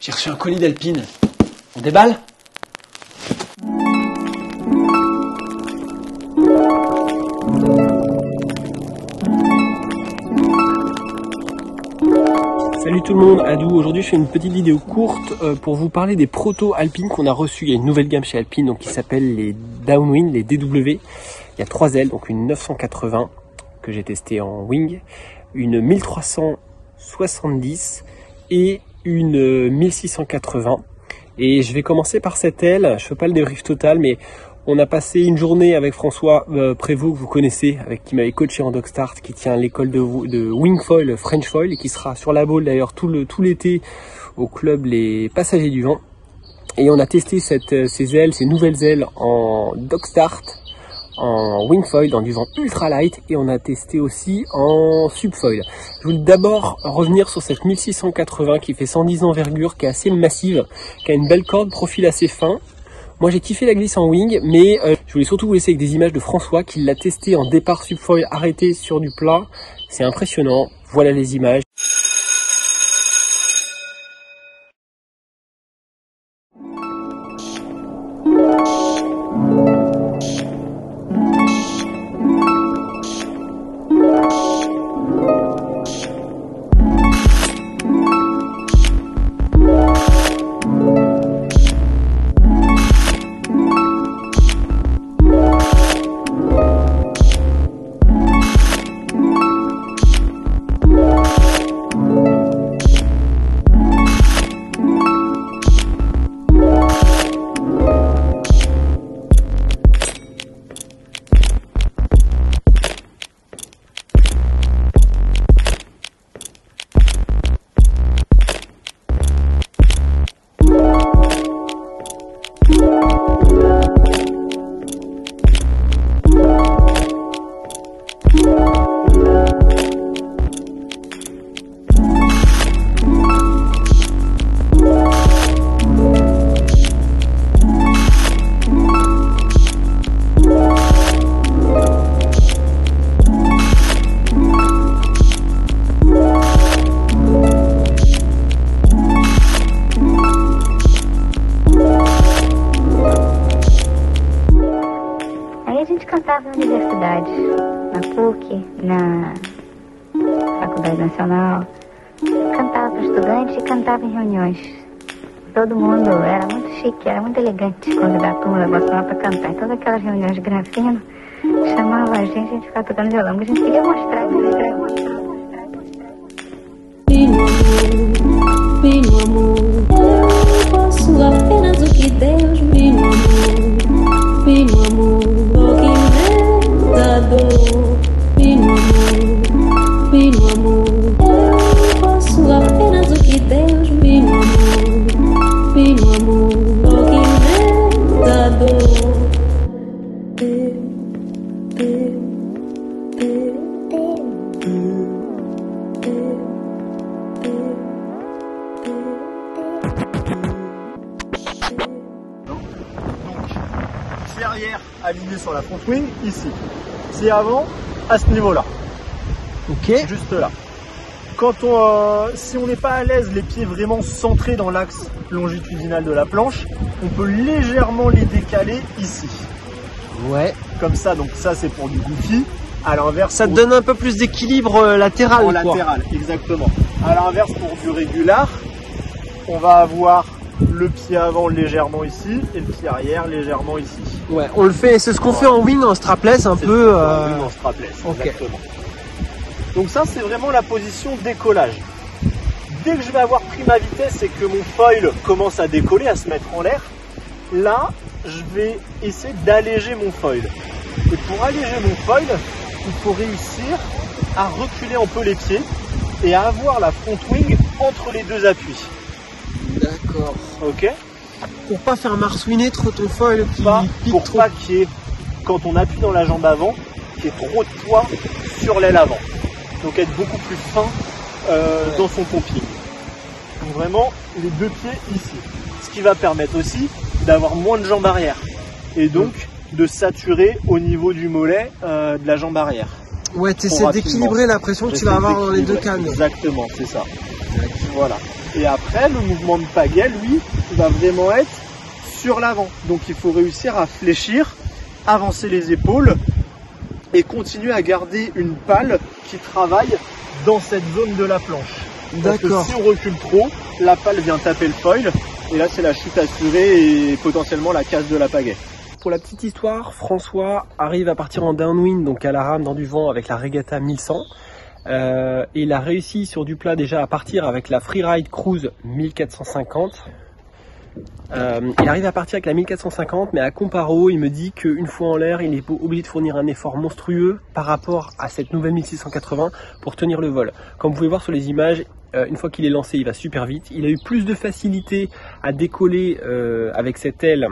J'ai reçu un colis d'Alpine. On déballe? Salut tout le monde, Adou. Aujourd'hui je fais une petite vidéo courte pour vous parler des protos Alpine qu'on a reçus. Il y a une nouvelle gamme chez Alpine donc, qui s'appelle les Downwind, les DW. Il y a 3 ailes, donc une 980 que j'ai testé en wing, une 1370 et une 1680. Et je vais commencer par cette aile. Je fais pas le débrief total, mais on a passé une journée avec François Prévost, que vous connaissez, qui m'avait coaché en dog start, qui tient l'école de wing foil, French foil, et qui sera sur la balle d'ailleurs tout l'été au club Les Passagers du Vent. Et on a testé ces nouvelles ailes en dog start, en wing foil, dans du vent ultra light, et on a testé aussi en subfoil. Je voulais d'abord revenir sur cette 1680 qui fait 110 d'envergure, qui est assez massive, qui a une belle corde, profil assez fin. Moi j'ai kiffé la glisse en wing, mais je voulais surtout vous laisser avec des images de François qui l'a testé en départ subfoil arrêté sur du plat. C'est impressionnant, voilà les images. Cantava na universidade, na PUC, na Faculdade Nacional. Cantava para estudantes e cantava em reuniões. Todo mundo era muito chique, era muito elegante convidar a turma da Bossa Nova para cantar. Em todas aquelas reuniões de granfino, chamava a gente ficava tocando violão, porque a gente queria mostrar. Meu amor, eu posso apenas o que Deus me amor. Meu amor, meu amor, eu posso apenas o que Deus me amor. Meu amor, pied arrière aligné sur la front wing ici. Pied avant à ce niveau-là. Ok. Juste là. Si on n'est pas à l'aise, les pieds vraiment centrés dans l'axe longitudinal de la planche, on peut légèrement les décaler ici. Ouais. Comme ça, donc ça c'est pour du goofy. À l'inverse, ça te donne un peu plus d'équilibre latéral. En latéral, exactement. À l'inverse, pour du régular, on va avoir le pied avant légèrement ici et le pied arrière légèrement ici. Ouais, on le fait, c'est ce qu'on fait en wing en strapless un peu. En wing en strapless, exactement. Donc ça c'est vraiment la position décollage. Dès que je vais avoir pris ma vitesse et que mon foil commence à décoller, à se mettre en l'air, là je vais essayer d'alléger mon foil. Et pour alléger mon foil, il faut réussir à reculer un peu les pieds et à avoir la front wing entre les deux appuis. D'accord. Ok. Pour pas faire marsouiner trop ton foil qui pique pour trop. Pas qu'il y ait, quand on appuie dans la jambe avant, qu'il y ait trop de poids sur l'aile avant. Donc être beaucoup plus fin dans son pumping. Donc vraiment les deux pieds ici. Ce qui va permettre aussi d'avoir moins de jambes arrière. Et donc de saturer au niveau du mollet de la jambe arrière. Ouais, tu essaies d'équilibrer la pression que tu vas avoir dans les deux cannes. Exactement, c'est ça. Voilà. Et après, le mouvement de pagaie, lui, va vraiment être sur l'avant. Donc il faut réussir à fléchir, avancer les épaules et continuer à garder une pale qui travaille dans cette zone de la planche. D'accord. Si on recule trop, la pale vient taper le foil et là c'est la chute assurée et potentiellement la casse de la pagaie. Pour la petite histoire, François arrive à partir en downwind, donc à la rame dans du vent avec la Regatta 1100. Il a réussi sur du plat déjà à partir avec la Freeride Cruise 1450. Il arrive à partir avec la 1450, mais à comparo, il me dit qu'une fois en l'air, il est obligé de fournir un effort monstrueux par rapport à cette nouvelle 1680 pour tenir le vol. Comme vous pouvez voir sur les images, une fois qu'il est lancé, il va super vite. Il a eu plus de facilité à décoller avec cette aile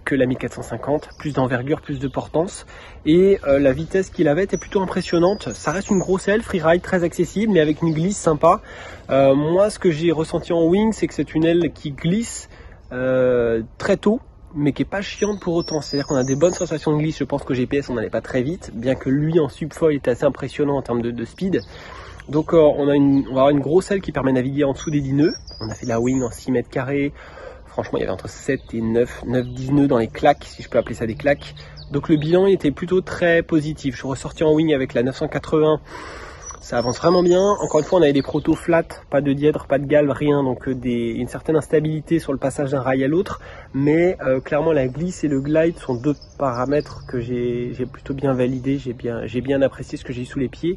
que la 1450, plus d'envergure, plus de portance, et la vitesse qu'il avait était plutôt impressionnante. Ça reste une grosse aile, freeride très accessible, mais avec une glisse sympa. Moi, ce que j'ai ressenti en wing, c'est que c'est une aile qui glisse très tôt, mais qui est pas chiante pour autant. C'est-à-dire qu'on a des bonnes sensations de glisse. Je pense que GPS on n'allait pas très vite, bien que lui en subfoil était assez impressionnant en termes de speed. Donc on va avoir une grosse aile qui permet de naviguer en dessous des 10 nœuds. On a fait la wing en 6 mètres carrés. Franchement, il y avait entre 7 et 9-10 nœuds dans les claques, si je peux appeler ça des claques. Donc le bilan il était plutôt très positif. Je suis ressorti en wing avec la 980. Ça avance vraiment bien. Encore une fois, on avait des protos flat, pas de dièdre, pas de galve, rien. Donc une certaine instabilité sur le passage d'un rail à l'autre. Mais clairement, la glisse et le glide sont deux paramètres que j'ai plutôt bien validés. J'ai bien apprécié ce que j'ai sous les pieds.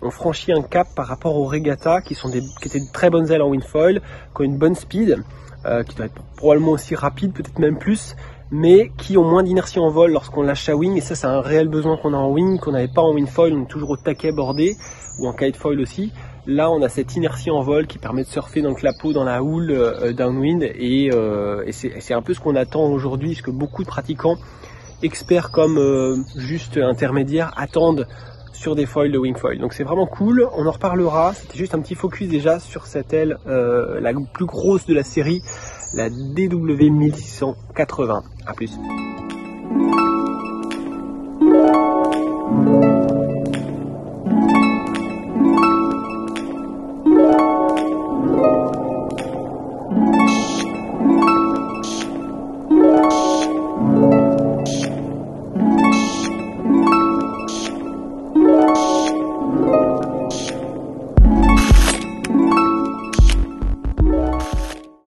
On franchit un cap par rapport aux Regatta qui étaient de très bonnes ailes en wingfoil, qui ont une bonne speed. Qui doit être probablement aussi rapide, peut-être même plus, mais qui ont moins d'inertie en vol lorsqu'on lâche à wing, et ça c'est un réel besoin qu'on a en wing, qu'on n'avait pas en wingfoil, on est toujours au taquet bordé, ou en kitefoil aussi. Là on a cette inertie en vol qui permet de surfer dans le clapot, dans la houle downwind, et c'est un peu ce qu'on attend aujourd'hui, ce que beaucoup de pratiquants, experts comme juste intermédiaires, attendent sur des foils de wingfoil. Donc c'est vraiment cool, on en reparlera. C'était juste un petit focus déjà sur cette aile, la plus grosse de la série, la DW 1680. A plus.